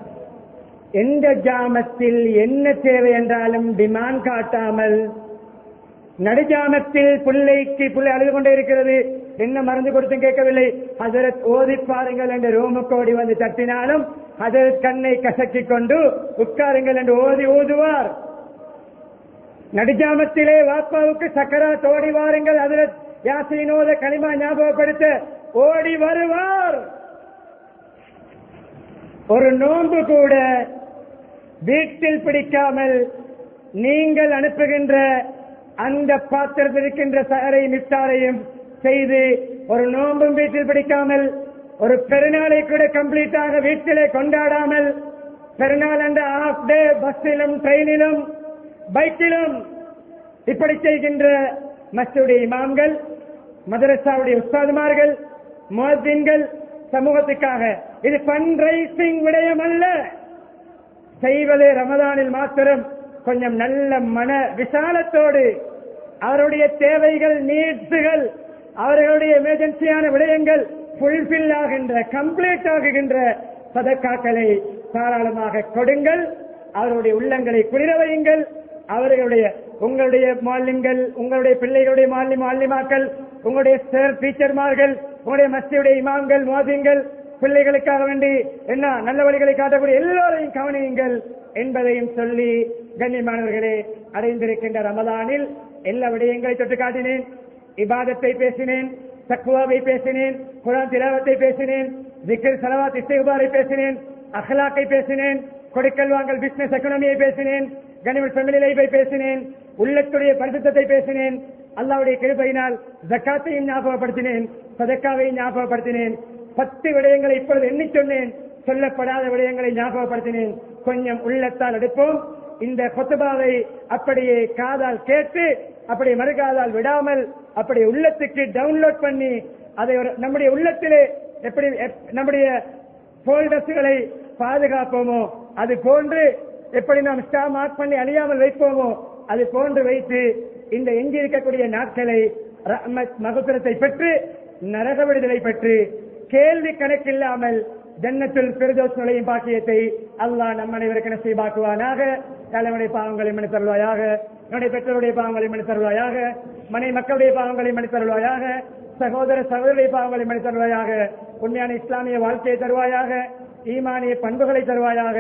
எந்த ஜாமத்தில் என்ன தேவை என்றாலும் டிமாண்ட் காட்டாமல், நடுஜாமத்தில் பிள்ளை அழுது கொண்டே இருக்கிறது, என்ன மருந்து கொடுத்தும் கேட்கவில்லை, ஹஜரத் ஓதி பாருங்கள் என்று ரூமுக்கு ஓடி வந்து தட்டினாலும் ஹஜரத் கண்ணை கசக்கிக் கொண்டு உட்காருங்கள் என்று ஓதி ஊதுவார். நடுஜாமத்திலே வாப்பாவுக்கு சக்கராத் ஓடி வாருங்கள், ஹஜரத் யாசீனோத கலிமா ஞாபகப்படுத்த ஓடி வருவார். ஒரு நோன்பு கூட வீட்டில் பிடிக்காமல் நீங்கள் அனுப்புகின்ற அந்த பாத்திரத்தில் இருக்கின்ற சகரையும் இஃப்தாரையும் செய்து ஒரு நோன்பும் வீட்டில் பிடிக்காமல், ஒரு பெருநாளை கூட கம்ப்ளீட்டாக வீட்டிலே கொண்டாடாமல், பெருநாள் என்ற ஹாஃப் டே பஸ்ஸிலும் ட்ரெயினிலும் பைக்கிலும் இப்படி செய்கின்ற மஸ்ஜிதுடைய இமாம்கள், மதரசாவுடைய உஸ்தாதுமார்கள், முஅத்தின்கள் சமூகத்துக்காக இது ஃபண்ட் ரைசிங் விடயம் அல்ல. செய்வதே ரமதானில் மாத்திரம் கொஞ்சம் நல்ல மன விசாலத்தோடு அவருடைய தேவைகள், நீட்ஸுகள், அவர்களுடைய எமர்ஜென்சியான விடயங்கள் ஃபுல்பில் ஆகின்ற, கம்ப்ளீட் ஆகுகின்ற சதக்காக்களை தாராளமாக கொடுங்கள். அவருடைய உள்ளங்களை குளிர வையுங்கள். அவர்களுடைய உங்களுடைய மாலிம்கள், உங்களுடைய பிள்ளைகளுடைய மாலிமாக்கள், உங்களுடைய சார் டீச்சர்மார்கள், உங்களுடைய மஸ்ஜிதுடைய இமாம்கள், முஅத்தின்கள் பிள்ளைகளுக்காக வேண்டி என்ன நல்ல வழிகளை காட்டக்கூடிய எல்லோரையும் கவனியுங்கள் என்பதையும் சொல்லி, கண்ணியமானவர்களே, அடைந்திருக்கின்ற ரமதானில் எல்லா விடயங்களை தொட்டு காட்டினேன். இபாதத்தை பேசினேன், தக்வாவை பேசினேன், குர்ஆன் திலாவத்தை பேசினேன், ஜிக்ர், ஸலவாத், இஸ்திக்பாரை பேசினேன். அகலாக்கை பேசினேன், கொடுக்கல் வாங்கல் பிசினஸ் எக்கனாமியை பேசினேன், கனிமல் ஃபேமிலி லைஃபை பேசினேன், உள்ளத்துடைய பரிசுத்தத்தை பேசினேன். அல்லாஹ்வுடைய கிருபையினால் ஜக்காத்தையும் ஞாபகப்படுத்தினேன், சதக்காவையும் ஞாபகப்படுத்தினேன். 10 விடயங்களை இப்பொழுது எண்ணி சொன்னேன். சொல்லப்படாத விடயங்களை ஞாபகப்படுத்தினேன். கொஞ்சம் உள்ளத்தால் எடுப்போம். இந்த குத்பாவை அப்படியே காதால் கேட்டு அப்படியே மறுகாதால் விடாமல் அப்படியே உள்ளத்துக்கு டவுன்லோட் பண்ணி அதை நம்முடைய உள்ளத்திலே எப்படி நம்முடைய போல்டர்ஸ்களை பாதுகாப்போமோ அது போன்று எப்படி நாம் ஸ்டார் மார்க் பண்ணி அழியாமல் வைப்போமோ அது போன்று வைத்து இந்த எஞ்சி இருக்கக்கூடிய நாட்களை ரஹ்மத் மகஃபிரத்தை பெற்று நரக விடுதலை பெற்று கேள்வி கணக்கில்லாமல் ஜன்னத்துல் ஃபிர்தௌஸ் நுழையும் பாக்கியத்தை அல்லாஹ் நம் அனைவருக்கு நசீபாக்குவானாக. தலைவனுடைய பாவங்களை மன்னித்து தருவாயாக, நம்முடைய பெற்றோருடைய பாவங்களை மன்னித்து தருவாயாக, மனை மக்களுடைய பாவங்களை மன்னித்து தருவாயாக, சகோதர சகோதரிய பாவங்களை மன்னித்து தருவாயாக, உண்மையான இஸ்லாமிய வாழ்க்கையை தருவாயாக, ஈமானிய பண்புகளை தருவாயாக,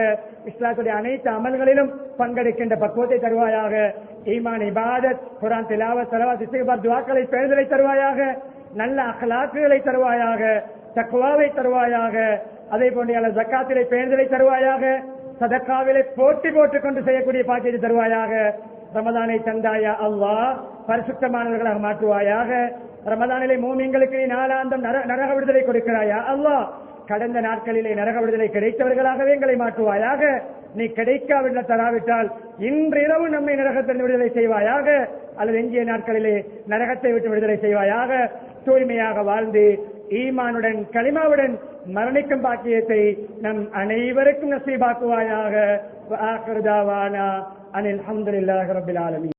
இஸ்லாத்துடைய அனைத்து அமல்களிலும் பங்கெடுக்கின்ற பக்குவத்தை தருவாயாக, ஈமான் இபாதத் குர்ஆன் திலாவத் ஸலவாத் இஸ்திக்பார் துஆக்களை பேணுதலை தருவாயாக, நல்ல அக்லாக்குகளை தருவாயாக, தக்வாவை தருவாயாக, அதே போன்ற ஜக்காத்திலே பேணுதலை தருவாயாக, சதக்காவிலே போட்டி போட்டுக் கொண்டு செய்யக்கூடிய பாக்கியத்தை தருவாயாக. ரமதானை தந்தாயா அல்லாஹ் பரிசுத்தமானவர்களாக மாற்றுவாயாக. ரமதானிலே மூமின்களுக்கு நீ நாளாந்தம் நரக விடுதலை கொடுக்கிறாயா அல்லாஹ். கடந்த நாட்களிலே நரக விடுதலை கிடைத்தவர்களாகவே எங்களை மாற்றுவாயாக. நீ கிடைக்காவிட தராவிட்டால் இன்றிரவு நம்மை நரகத்தில் விடுதலை செய்வாயாக, அல்லது எஞ்சிய நாட்களிலே நரகத்தை விட்டு விடுதலை செய்வாயாக. தூய்மையாக வாழ்ந்து ஈமானுடன் கலிமாவுடன் மரணிக்கும் பாக்கியத்தை நம் அனைவருக்கும் நசீபாக்குவாயாக. அனில் அல்ஹம்துலில்லாஹி ரப்பில் ஆலமீன்.